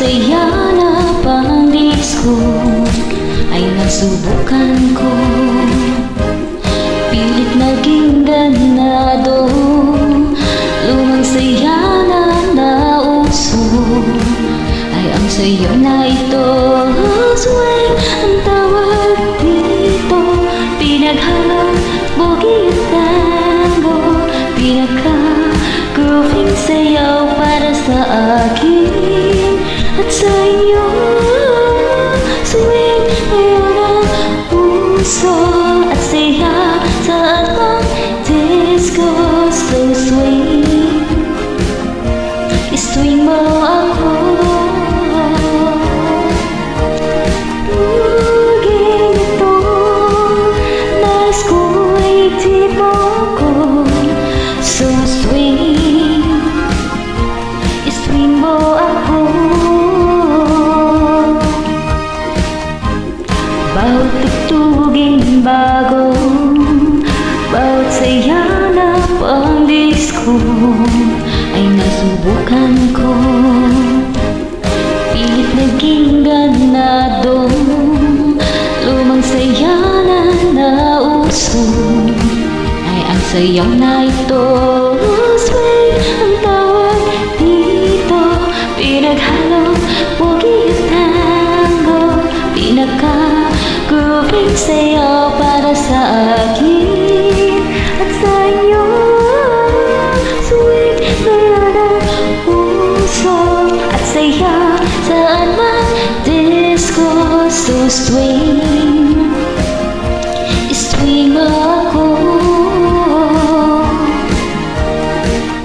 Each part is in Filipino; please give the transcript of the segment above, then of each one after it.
saya na pang-disco ay nasubukan ko. Pilit naging ganado, lumang saya na nauso ay ang sayo na ito. Swing ang tawag dito, pinaghalong boogie at tango, pinaka-grooving sayaw para sa akin at sa inyo. Swing ngayon ang puso at saya sa atang disco. So swing, swing mo ako. Boogie ito, nais ko ay di mo ko. So swing, swing mo ako. Bawat tugtuging bago, bawat saya na pang-disco ay nasubukan ko. Pilit naging ganado, lumang saya na nauso ay ang sayaw na ito. Swing ang tawag dito, pinaghalong boogie at tango, pinaka-grooving sayaw para sa akin at sa inyo. Swing ngayon ang puso at saya saan man disco. So swing, swing mo ako.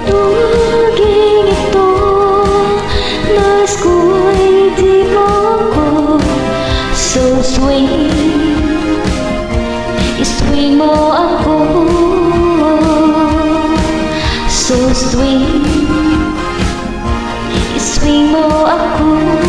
Tuging ito, nais ko ay di mo ko. So swing, swing mo ako. So swing, swing mo ako.